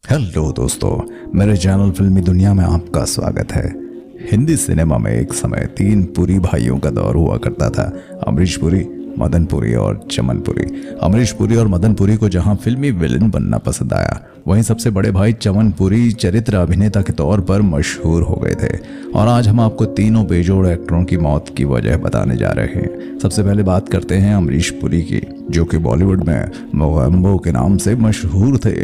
Hello दोस्तों, मेरे channel फिल्मी दुनिया में आपका स्वागत है। हिंदी सिनेमा में एक समय तीन पुरी भाइयों का दौर हुआ करता था। अमरीश पुरी, मदन पुरी और चमन पुरी। अमरीश पुरी और मदन पुरी को जहां फिल्मी विलन बनना पसंद आया, वहीं सबसे बड़े भाई चमन पुरी चरित्र अभिनेता के तौर पर मशहूर हो गए थे। और आज हम आपको तीनों बेजोड़ एक्टरों की मौत की वजह बताने जा रहे हैं। सबसे पहले बात करते हैं अमरीश पुरी की, जो कि बॉलीवुड में मोगैम्बो के नाम से मशहूर थे।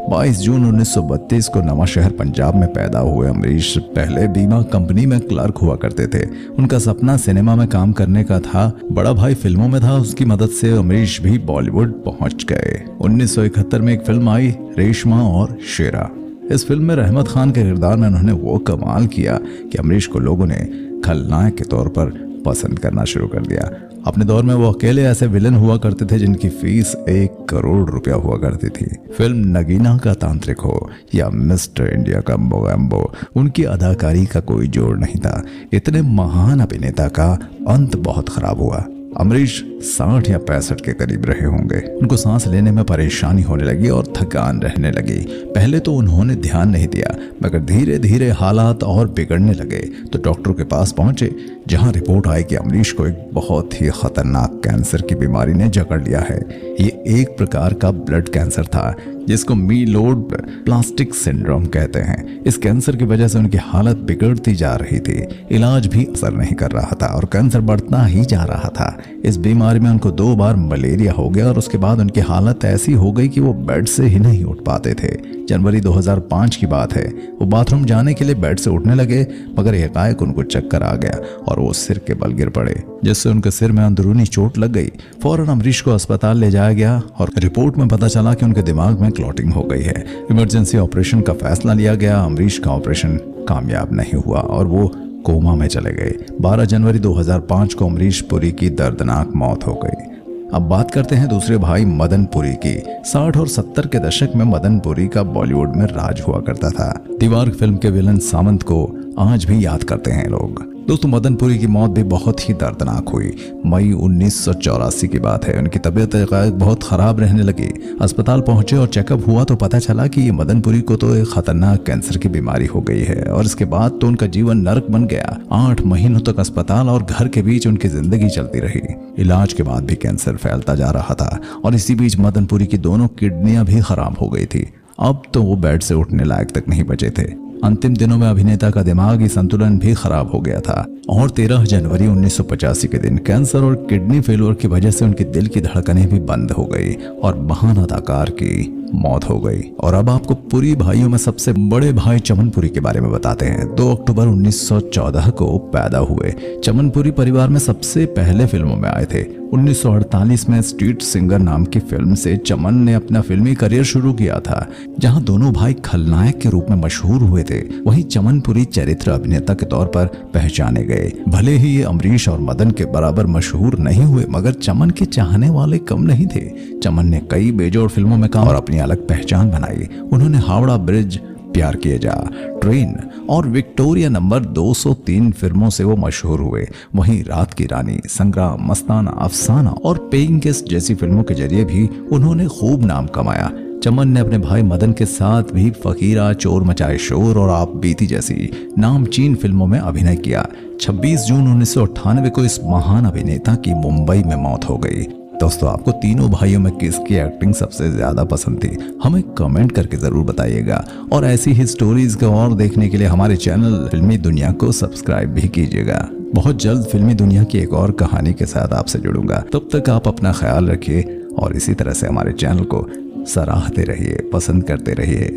22 जून 1932 को नवांशहर पंजाब में पैदा हुए अमरीश पहले बीमा कंपनी में क्लर्क हुआ करते थे। उनका सपना सिनेमा में काम करने का था। बड़ा भाई फिल्मों में था, उसकी मदद से अमरीश भी बॉलीवुड पहुंच गए। 1971 में एक फिल्म आई, रेशमा और शेरा। इस फिल्म में रहमत खान के किरदार में उन्होंने वो कमाल किया कि अमरीश को लोगों ने खलनायक के तौर पर पसंद करना शुरू कर दिया। अपने दौर में वो अकेले ऐसे विलन हुआ करते थे जिनकी फीस 1 करोड़ रुपया हुआ करती थी। फिल्म नगीना का तांत्रिक हो या मिस्टर इंडिया का मोगैम्बो, उनकी अदाकारी का कोई जोड़ नहीं था। इतने महान अभिनेता का अंत बहुत खराब हुआ। अमरीश 60 या 65 के करीब रहे होंगे। उनको सांस लेने में परेशानी होने लगी और थकान रहने लगी। पहले तो उन्होंने ध्यान नहीं दिया, मगर धीरे धीरे हालात और बिगड़ने लगे तो डॉक्टरों के पास पहुंचे, जहां रिपोर्ट आई कि अमरीश को एक बहुत ही खतरनाक कैंसर की बीमारी ने जकड़ लिया है। ये एक प्रकार का ब्लड कैंसर था, जिसको मीलोड प्लास्टिक सिंड्रोम कहते हैं। इस कैंसर की वजह से उनकी हालत बिगड़ती जा रही थी। इलाज भी असर नहीं कर रहा था और कैंसर बढ़ता ही जा रहा था। इस बीमारी में उनको 2 बार मलेरिया हो गया और उसके बाद उनकी हालत ऐसी हो गई कि वो बेड से ही नहीं उठ पाते थे। जनवरी 2005 की बात है। वो बाथरूम जाने के लिए बेड से उठने लगे, मगर एकाएक उनको चक्कर आ गया और वो सिर के बल गिर पड़े, जिससे उनके सिर में अंदरूनी चोट लग गई। फौरन अमरीश को अस्पताल ले जाया गया और रिपोर्ट में पता चला कि उनके दिमाग में क्लॉटिंग हो गई है। इमरजेंसी ऑपरेशन का फैसला लिया गया। अमरीश का ऑपरेशन कामयाब नहीं हुआ और वो कोमा में चले गए। 12 जनवरी 2005 को अमरीश पुरी की दर्दनाक मौत हो गई। अब बात करते हैं दूसरे भाई मदन पुरी की। 60 और 70 के दशक में मदन पुरी का बॉलीवुड में राज हुआ करता था। दीवार फिल्म के विलन सामंत को आज भी याद करते हैं लोग। दोस्तों, मदन पुरी की मौत भी बहुत ही दर्दनाक हुई। मई 1984 की बात है। उनकी तबीयत बहुत खराब रहने लगी। अस्पताल पहुंचे और चेकअप हुआ तो पता चला कि ये मदन पुरी को तो एक खतरनाक कैंसर की बीमारी हो गई है और इसके बाद तो उनका जीवन नरक बन गया। 8 महीनों तक अस्पताल और घर के बीच उनकी जिंदगी चलती रही। इलाज के बाद भी कैंसर फैलता जा रहा था और इसी बीच मदन पुरी की दोनों किडनियां भी खराब हो गई थी। अब तो वो बेड से उठने लायक तक नहीं बचे थे। अंतिम दिनों में अभिनेता का दिमागी संतुलन भी खराब हो गया था और 13 जनवरी 1985 के दिन कैंसर और किडनी फेलियर की वजह से उनकी दिल की धड़कनें भी बंद हो गई और महान अदाकार की मौत हो गई। और अब आपको पुरी भाइयों में सबसे बड़े भाई चमन पुरी के बारे में बताते हैं। 2 अक्टूबर 1914 को पैदा हुए चमन पुरी परिवार में सबसे पहले फिल्मों में आए थे। 1948 में स्ट्रीट सिंगर नाम की फिल्म से चमन ने अपना फिल्मी करियर शुरू किया था, जहां दोनों भाई खलनायक के रूप में मशहूर हुए थे। वहीं चमन पुरी चरित्र अभिनेता के तौर पर पहचाने गए। भले ही ये अमरीश और मदन के बराबर मशहूर नहीं हुए, मगर चमन के चाहने वाले कम नहीं थे। चमन ने कई बेजोड़ फिल्मों में काम और अपनी अलग पहचान बनाई। उन्होंने हावड़ा ब्रिज, प्यार किए जा, ट्रेन और विक्टोरिया नंबर 203 फिल्मों से वो मशहूर हुए। वहीं रात की रानी, संग्राम, मस्ताना, अफसाना और पेइंग गेस्ट जैसी फिल्मों के जरिए भी उन्होंने खूब नाम कमाया। चमन ने अपने भाई मदन के साथ भी फकीरा, चोर मचाए शोर और आप बीती जैसी नामचीन फिल्मों में अभिनय किया। 26 जून 1998 को इस महान अभिनेता की मुंबई में मौत हो गई। दोस्तों, आपको तीनों भाइयों में किसकी एक्टिंग सबसे ज्यादा पसंद थी, हमें कमेंट करके जरूर बताइएगा। और ऐसी ही स्टोरीज को और देखने के लिए हमारे चैनल फिल्मी दुनिया को सब्सक्राइब भी कीजिएगा। बहुत जल्द फिल्मी दुनिया की एक और कहानी के साथ आपसे जुड़ूंगा। तब तक आप अपना ख्याल रखिए और इसी तरह से हमारे चैनल को सराहते रहिए, पसंद करते रहिए।